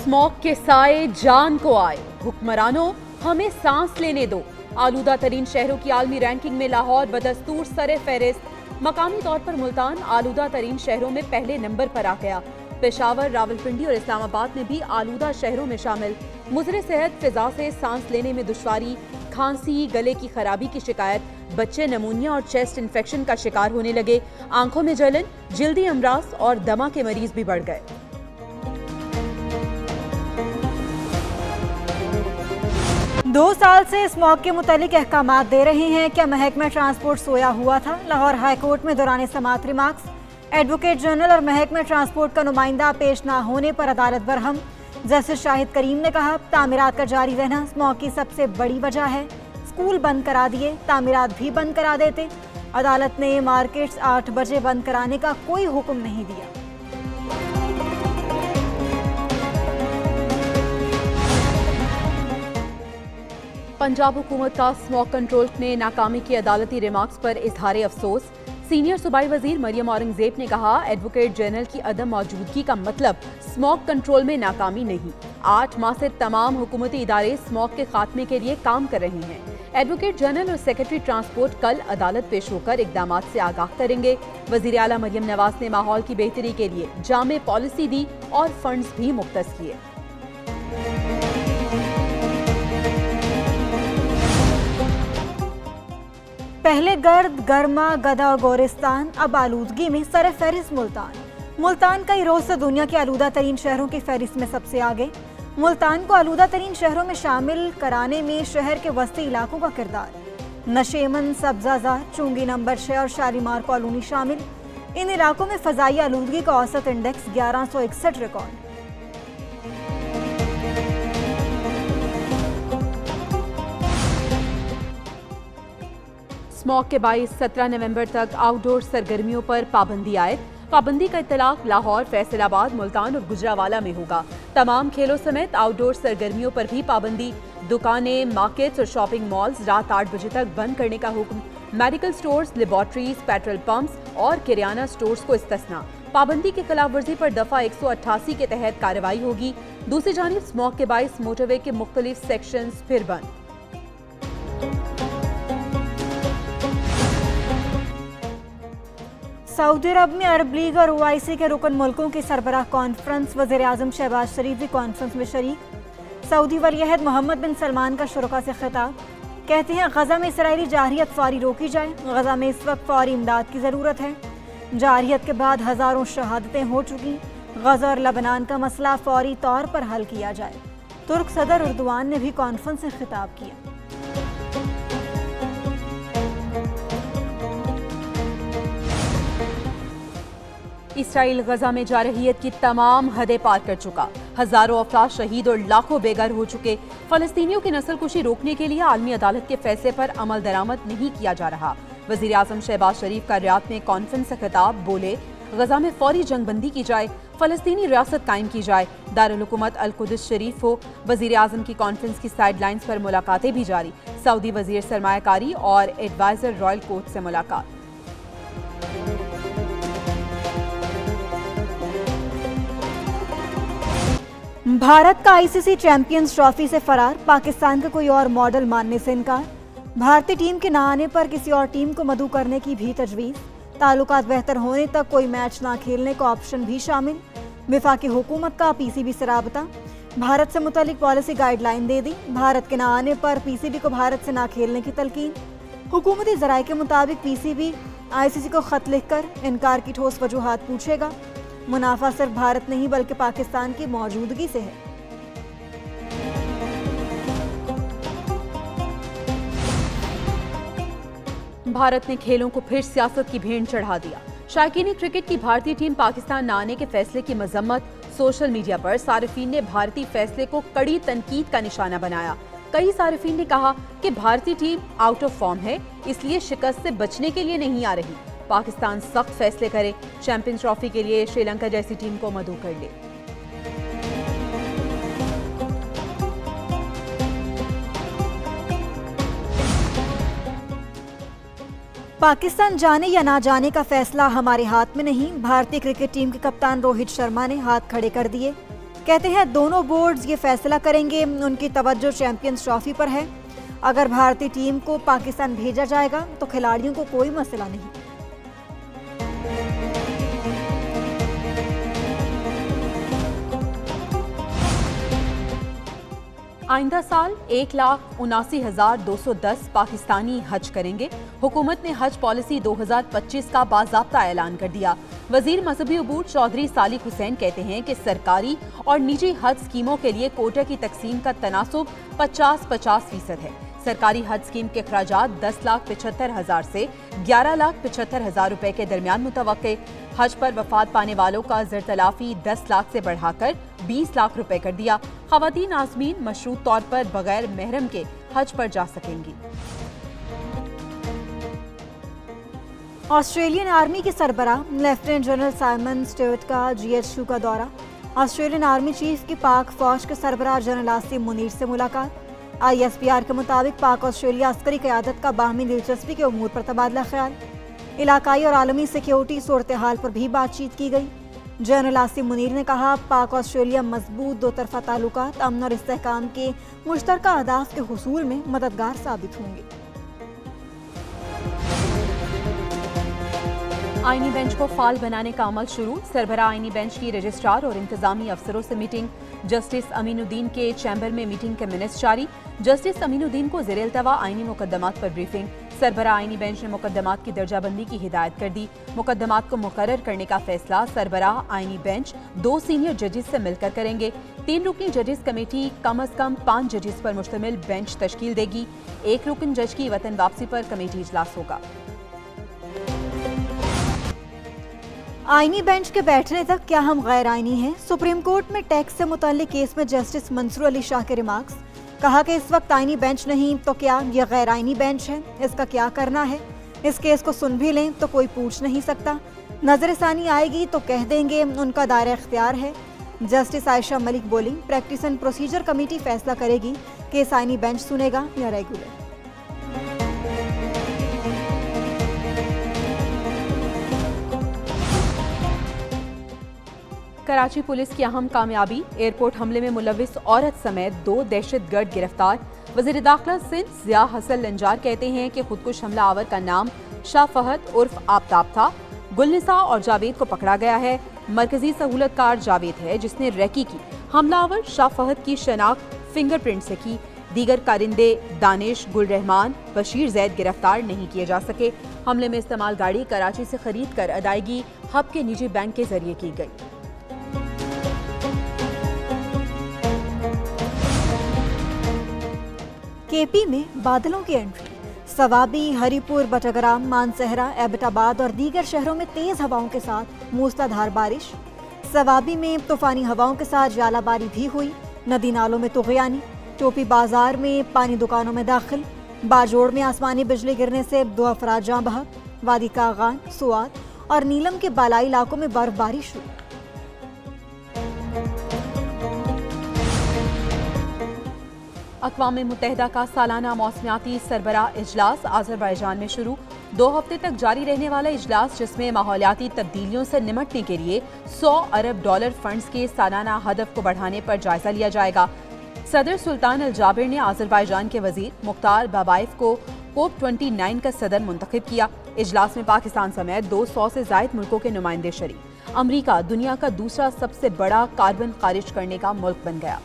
Smog के साए जान को आए, हुक्मरानों हमें सांस लेने दो। आलूदा तरीन शहरों की आलमी रैंकिंग में लाहौर बदस्तूर सरे फहरिस्त। मकामी तौर पर मुल्तान आलूदा तरीन शहरों में पहले नंबर पर आ गया। पेशावर, रावलपिंडी और इस्लामाबाद में भी आलूदा शहरों में शामिल। मुज़र सेहत फिजा से सांस लेने में दुश्वारी, खांसी, गले की खराबी की शिकायत, बच्चे नमूनिया और चेस्ट इन्फेक्शन का शिकार होने लगे। आंखों में जलन, जल्दी अमराज और दमा के मरीज भी बढ़ गए। दो साल से स्मॉग के मुतालिक अहकामात दे रहे हैं। क्या महकमा ट्रांसपोर्ट सोया हुआ था? लाहौर हाई कोर्ट में दौरान समाअत रिमार्क्स। एडवोकेट जनरल और महकमा ट्रांसपोर्ट का नुमाइंदा पेश ना होने पर अदालत बरहम। जस्टिस शाहिद करीम ने कहा, तामीरात का जारी रहना स्मॉग की सबसे बड़ी वजह है। स्कूल बंद करा दिए, तामीरात भी बंद करा देते। अदालत ने मार्केट्स 8 बजे बंद कराने का कोई हुक्म नहीं दिया। पंजाब हुकूमत का स्मॉग कंट्रोल में नाकामी की अदालती रिमार्क्स पर इजहार अफसोस। सीनियर सूबाई वजीर मरियम औरंगजेब ने कहा, एडवोकेट जनरल की अदम मौजूदगी का मतलब स्मॉग कंट्रोल में नाकामी नहीं। 8 माह से तमाम हुकूमती इदारे स्मॉग के खात्मे के लिए काम कर रहे हैं। एडवोकेट जनरल और सेक्रेटरी ट्रांसपोर्ट कल अदालत पेश होकर इकदामात से आगाह करेंगे। वजीर आला मरियम नवाज ने माहौल की बेहतरी के लिए जामे पॉलिसी दी और फंड्स भी मुख्तस किए। पहले गर्द, गर्मा, गदा और गोरिस्तान, अब आलूदगी में सर फहरिस्त मुल्तान। मुल्तान कई रोज से दुनिया के आलूदा तरीन शहरों की फहरिस्त में सबसे आगे। मुल्तान को आलूदा तरीन शहरों में शामिल कराने में शहर के वस्ती इलाकों का किरदार। नशेमन, सब्जाजार, चुंगी नंबर 6 और शालीमार कॉलोनी शामिल। इन इलाकों में फजाई आलूदगी का औसत इंडेक्स 1161 रिकॉर्ड। स्मॉग के 22-17 नवंबर तक आउटडोर सरगर्मियों पर पाबंदी आयद। पाबंदी का इत्तलाक लाहौर, फैसलाबाद, मुल्तान और गुजरावाला में होगा। तमाम खेलों समेत आउटडोर सरगर्मियों पर भी पाबंदी। दुकानें, मार्केट्स और शॉपिंग मॉल्स रात 8 बजे तक बंद करने का हुक्म। Medical stores, laboratories, petrol pumps और किराना स्टोर्स को इस्तिस्ना। पाबंदी की खिलाफ वर्जी पर दफा 188 के तहत कार्रवाई होगी। दूसरी जानिब स्मॉग के 22 मोटरवे के मुख्तलिफ सेक्शंस फिर बंद। सऊदी अरब में अरब लीग और OIC के रुकन मुल्कों की सरबराह कॉन्फ्रेंस। वज़ीर आज़म शहबाज शरीफ भी कॉन्फ्रेंस में शरीक। सऊदी वलीअहद मोहम्मद बिन सलमान का शुरका से खिताब। कहते हैं, गजा में इसराइली जारहियत फौरी रोकी जाए। गजा में इस वक्त फौरी इमदाद की ज़रूरत है। जारहियत के बाद हज़ारों शहादतें हो चुकी। गजा और लबनान का मसला फौरी तौर पर हल किया जाए। तुर्क सदर एर्दोआन ने भी कॉन्फ्रेंस से खिताब किया। इसराइल गजा में जारहियत की तमाम हदें पार कर चुका। हजारों अफराद शहीद और लाखों बेघर हो चुके। फलस्तीनियों की नस्लकुशी रोकने के लिए आलमी अदालत के फैसले पर अमल दरामद नहीं किया जा रहा। वजीर आजम शहबाज शरीफ का रियाद में कॉन्फ्रेंस से खिताब। बोले, गजा में फौरी जंगबंदी की जाए, फलस्तीनी रियासत कायम की जाए, दारुल हुकूमत अल कुद्स शरीफ हो। वजीर आजम की कॉन्फ्रेंस की साइडलाइंस पर मुलाकातें भी जारी। सऊदी वजीर सरमायाकारी और एडवाइजर रॉयल कोर्ट से मुलाकात। भारत का ICC चैंपियंस ट्रॉफी से फरार। पाकिस्तान का कोई और मॉडल मानने से इनकार। भारतीय टीम के न आने पर किसी और टीम को मदऊ करने की भी तजवीज़। ताल्लुकात बेहतर होने तक कोई मैच ना खेलने का ऑप्शन भी शामिल। वफाकी हुकूमत का PCB से राबता। भारत से मुतालिक पॉलिसी गाइडलाइन दे दी। भारत के न आने पर PCB को भारत से ना खेलने की तलकीन। हुकूमती ज़राए के मुताबिक PCB ICC को खत लिखकर इनकार की ठोस वजूहात पूछेगा। मुनाफा सिर्फ भारत नहीं बल्कि पाकिस्तान की मौजूदगी से है। भारत ने खेलों को फिर सियासत की भेंट चढ़ा दिया। शायकीन क्रिकेट की भारतीय टीम पाकिस्तान न आने के फैसले की मजम्मत। सोशल मीडिया पर सारिफीन ने भारतीय फैसले को कड़ी तनकीद का निशाना बनाया। कई सारिफीन ने कहा कि भारतीय टीम आउट ऑफ फॉर्म है, इसलिए शिकस्त से बचने के लिए नहीं आ रही। पाकिस्तान सख्त फैसले करे, चैंपियंस ट्रॉफी के लिए श्रीलंका जैसी टीम को मदऊ कर ले। पाकिस्तान जाने या ना जाने का फैसला हमारे हाथ में नहीं, भारतीय क्रिकेट टीम के कप्तान रोहित शर्मा ने हाथ खड़े कर दिए। कहते हैं दोनों बोर्ड्स ये फैसला करेंगे, उनकी तवज्जो चैंपियंस ट्रॉफी पर है। अगर भारतीय टीम को पाकिस्तान भेजा जाएगा तो खिलाड़ियों को कोई मसला नहीं। आइंदा साल 1,79,210 पाकिस्तानी हज करेंगे। हुकूमत ने हज पॉलिसी 2025 का बाज़ाब्ता ऐलान कर दिया। वजीर मजहबी अबूर चौधरी सालिक हुसैन कहते हैं कि सरकारी और निजी हज स्कीमों के लिए कोटा की तकसीम का तनासुब 50-50% है। सरकारी हज स्कीम के अखराजात 10,75,000 से 11,75,000 रुपए के दरमियान मुतवक्के। हज पर वफात पाने वालों का ज़रतलाफी 10 लाख से बढ़ाकर 20 लाख रुपए कर दिया। ख़वातीन आज़मीन मशरूत तौर पर बगैर महरम के हज पर जा सकेंगी। ऑस्ट्रेलियन आर्मी के सरबराह लेफ्टिनेंट जनरल साइमन स्टुअर्ट का GHQ का दौरा। ऑस्ट्रेलियन आर्मी चीफ की पाक फौज के सरबराह जनरल आसिम मुनीर से मुलाकात। ISPR के मुताबिक पाक ऑस्ट्रेलिया अस्करी क़यादत का बाहमी दिलचस्पी के उमूर पर तबादला ख्याल। इलाकाई और आलमी सिक्योरिटी सूरत हाल पर भी बातचीत की गई। जनरल आसिम मुनीर ने कहा, पाक ऑस्ट्रेलिया मजबूत दो तरफा ताल्लुकात अमन और इस्तेहकाम के मुश्तरका अहदाफ के हुसूल में मददगार साबित होंगे। आईनी बेंच को फाल बनाने का अमल शुरू। सरबराह आईनी बेंच की रजिस्ट्रार और इंतजामी अफसरों से मीटिंग। जस्टिस अमीनुद्दीन के चैम्बर में मीटिंग के मिनट्स जारी। जस्टिस अमीनुद्दीन को ज़ेर-ए-इल्तवा आईनी मुकद्दमात पर ब्रीफिंग। सरबराह आईनी बेंच ने मुकद्दमात की दर्जाबंदी की हिदायत कर दी। मुकद्दमात को मुकर्रर करने का फैसला सरबराह आईनी बेंच 2 सीनियर जजेस से मिलकर करेंगे। 3 रुकनी जजेस कमेटी कम अज कम 5 जजेस पर मुश्तमिल बेंच तश्कील देगी। 1 रुकन जज की वतन वापसी पर कमेटी इजलास होगा। आईनी बेंच के बैठने तक क्या हम गैर आईनी हैं? सुप्रीम कोर्ट में टैक्स से मुताल्लिक केस में जस्टिस मंसूर अली शाह के रिमार्क्स। कहा कि इस वक्त आईनी बेंच नहीं तो क्या यह गैर आईनी बेंच है, इसका क्या करना है? इस केस को सुन भी लें तो कोई पूछ नहीं सकता। नजरसानी आएगी तो कह देंगे उनका दायरा इख्तियार है। जस्टिस आयशा मलिक बोली, प्रैक्टिस एंड प्रोसीजर कमेटी फैसला करेगी कि इस आईनी बेंच सुनेगा या रेगुलर। कराची पुलिस की अहम कामयाबी। एयरपोर्ट हमले में मुलविस औरत समेत 2 दहशतगर्द गिरफ्तार। वज़ीर दाखिला सिंध ज़िया हसन लंजार कहते हैं कि खुदकुश हमला आवर का नाम शाह फहद उर्फ आफताब था। गुलनिसा और जावेद को पकड़ा गया है। मरकजी सहूलतकार जावेद है जिसने रेकी की। हमलावर शाह फहद की शनाख्त फिंगरप्रिंट से की। दीगर कारिंदे दानिश, गुल रहमान, बशीर जैद गिरफ्तार नहीं किए जा सके। हमले में इस्तेमाल गाड़ी कराची से खरीद कर अदायगी हब के निजी बैंक के जरिए की गई। KP में बादलों की एंट्री। सवाबी, हरिपुर, बटग्राम, मानसहरा, एबटाबाद और दीगर शहरों में तेज हवाओं के साथ मूसलाधार बारिश। सवाबी में तूफानी हवाओं के साथ जालाबारी भी हुई। नदी नालों में तुग़यानी। टोपी बाजार में पानी दुकानों में दाखिल। बाजोड़ में आसमानी बिजली गिरने से 2 अफराद जाँ बहक। वादी कागान, सुआत और नीलम के बालाई इलाकों में बर्फबारी शुरू। अक़वाम मुत्तहिदा का सालाना मौसमियाती सरबराह इजलास आज़रबाईजान में शुरू। 2 हफ्ते तक जारी रहने वाला इजलास, जिसमें माहौलियाती तब्दीलियों से निमटने के लिए $100 अरब फंड्स के सालाना हदफ को बढ़ाने पर जायजा लिया जाएगा। सदर सुल्तान अल जाबिर ने आज़रबाईजान के वजीर मुख्तार बाबाइफ को COP29 का सदर मुंतखब किया। इजलास में पाकिस्तान समेत 200 से ज़ायद मुल्कों के नुमाइंदे शरीक। अमरीका दुनिया का दूसरा सबसे बड़ा कार्बन खारिज करने का मुल्क बन गया।